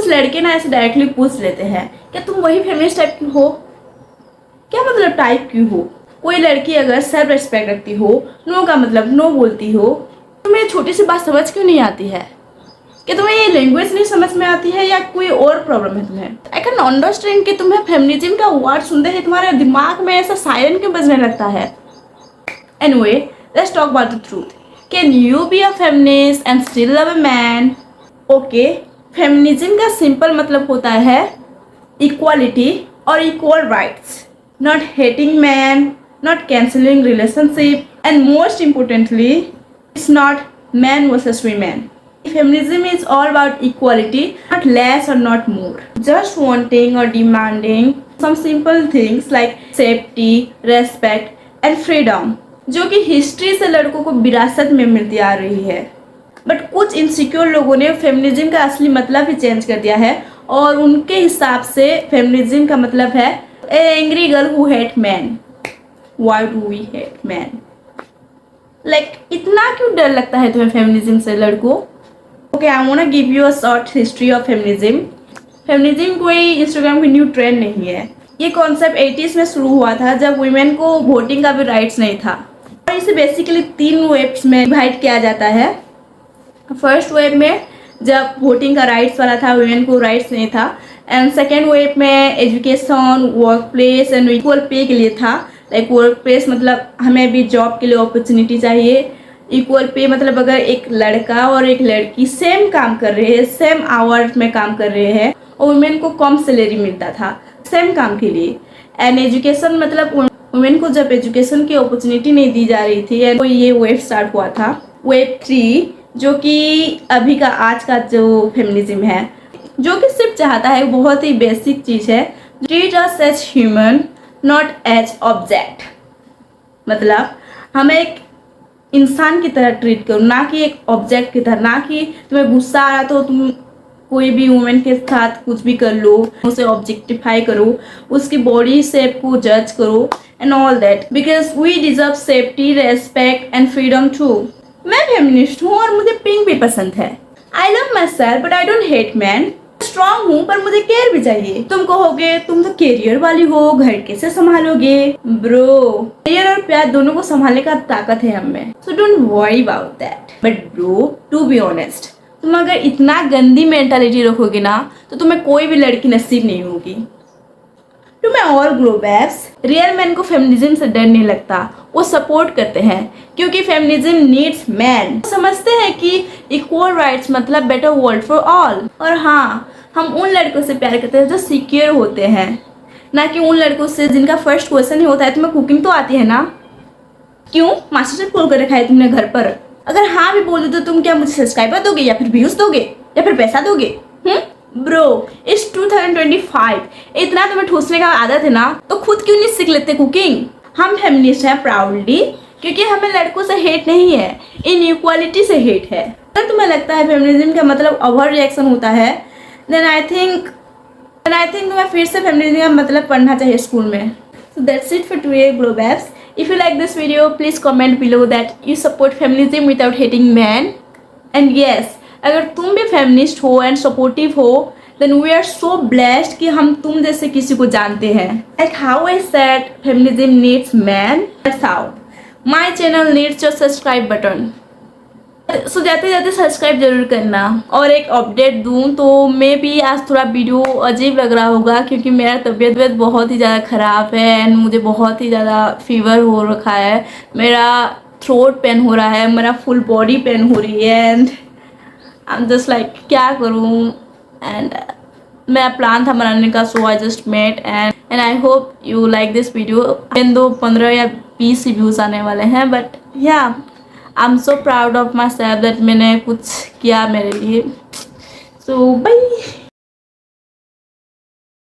कुछ लड़के ना ऐसे डायरेक्टली पूछ लेते हैं क्या तुम वही फेमिनिस्ट टाइप की हो। क्या मतलब टाइप की हो? कोई लड़की अगर सेल्फ रिस्पेक्ट रखती हो, नो का मतलब नो बोलती हो, तुम्हें छोटी सी बात समझ क्यों नहीं आती है? क्या तुम्हें ये लैंग्वेज नहीं समझ में आती है या कोई और प्रॉब्लम है तुम्हें? आई कैन अंडरस्टैंड कि तुम्हें फेमिनिज्म का वर्ड सुनते ही तुम्हारे दिमाग में ऐसा सायरन क्यों बजने लगता है। Anyway, let's talk about the truth. Can you be a feminist and still love a man? Okay, feminism का सिंपल मतलब होता है इक्वालिटी और equal rights, not hating man, not cancelling relationship, and most importantly it's not man versus women. Feminism is all about equality, not less or not more. Just wanting or demanding some simple things like safety, respect and freedom, जो कि history से लड़कों को विरासत में मिलती आ रही है। बट कुछ इनसिक्योर लोगों ने फेमिनिज्म का असली मतलब ही चेंज कर दिया है और उनके हिसाब से फेमिनिज्म का मतलब है angry girl who hate man. Why do we hate man? इतना क्यों डर लगता है तुम्हें फेमिनिज्म से लड़कों? Okay, I want to give you a short history of feminism. Feminism कोई इंस्टाग्राम की न्यू ट्रेंड नहीं है। ये कॉन्सेप्ट 80s में शुरू हुआ था जब वुमेन को वोटिंग का भी राइट्स नहीं था। और इसे बेसिकली 3 वेव्स में डिवाइड किया जाता है। फर्स्ट वेव में जब वोटिंग का राइट्स वाला था, वुमेन को राइट्स नहीं था। एंड सेकेंड वेव में education, work place and equal pay के लिए था। लाइक वर्क प्लेस मतलब हमें भी जॉब के लिए अपॉर्चुनिटी चाहिए। इक्वल पे मतलब अगर एक लड़का और एक लड़की सेम काम कर रहे हैं, सेम आवर्स में काम कर रहे हैं और वुमेन को कम सैलरी मिलता था सेम काम के लिए। एंड एजुकेशन मतलब वुमेन को जब एजुकेशन की अपॉर्चुनिटी नहीं दी जा रही थी, तो ये वेव स्टार्ट हुआ था, वेव 3, जो कि अभी का आज का जो फेमिनिज्म है, जो कि सिर्फ चाहता है बहुत ही बेसिक चीज़ है, treat us as human not as object. मतलब हमें एक इंसान की तरह ट्रीट करो, ना कि एक ऑब्जेक्ट की तरह। ना कि तुम्हें गुस्सा आ रहा तो तुम कोई भी वुमेन के साथ कुछ भी कर लो, उसे ऑब्जेक्टिफाई करो, उसकी बॉडी शेप को जज करो and all that, because we deserve safety, respect and freedom too. मैं फेमिनिस्ट हूँ और मुझे पिंक भी पसंद है। I love myself but I don't hate man. Strong हूँ पर मुझे केयर भी चाहिए। तुम कहोगे तुम तो कैरियर वाली हो, घर कैसे संभालोगे? ब्रो, कैरियर और प्यार दोनों को संभालने का ताकत है हम में, so don't worry about that. But bro, to be honest, तुम अगर इतना गंदी मेंटालिटी रखोगे ना तो तुम्हें कोई भी लड़की नसीब नहीं होगी। To my all glow babes, real man को फेमिनिज्म से डर नहीं लगता, वो सपोर्ट करते हैं क्योंकि फेमिनिज्म नीड्स मैन। समझते हैं कि इक्वल राइट्स मतलब बेटर वर्ल्ड फॉर ऑल। और हाँ, हम उन लड़कों से प्यार करते हैं जो सिक्योर होते हैं, ना कि उन लड़कों से जिनका फर्स्ट क्वेश्चन ही होता है तुम्हें कुकिंग तो आती है ना? क्यों मास्टर शेफ खोल कर रखा है तुमने घर पर? अगर हाँ भी बोल दो तो तुम क्या मुझे सब्सक्राइबर दोगे या फिर व्यूज दोगे या फिर पैसा दोगे? ब्रो, इट्स 2025, इतना तुम्हें ठूसने का आदत है ना तो खुद क्यों नहीं सीख लेते कुकिंग? हम फेमिनिस्ट हैं प्राउडली क्योंकि हमें लड़कों से हेट नहीं है, इनइक्वालिटी से हेट है। अगर तुम्हें लगता है फेमिनिज्म का मतलब ओवर रिएक्शन होता है, देन आई थिंक तुम्हें फिर से फेमिनिज्म का मतलब पढ़ना चाहिए स्कूल में। So that's it for today glow babes. If you like this video please comment below that you support feminism without hating man. And yes, अगर तुम भी फेमिनिस्ट हो एंड सपोर्टिव हो then we are so blessed कि हम तुम जैसे किसी को जानते हैं। Like how I said feminism needs man, that's how my channel needs your subscribe button. So जाते जाते सब्सक्राइब जरूर करना। और एक अपडेट दूं तो मे भी आज थोड़ा वीडियो अजीब लग रहा होगा क्योंकि मेरा तबीयत बहुत ही ज़्यादा ख़राब है एंड मुझे बहुत ही ज़्यादा फीवर हो रखा है, मेरा थ्रोट पेन हो रहा है, मेरा फुल बॉडी पेन हो रही है and I am just like क्या करूँ। एंड मेरा प्लान था बनाने का, so I just made and I hope you like this video. दो 15 या 20 व्यूज़ आने वाले हैं, बट या I am so proud of my self that मैंने कुछ किया मेरे लिए। सो बाय।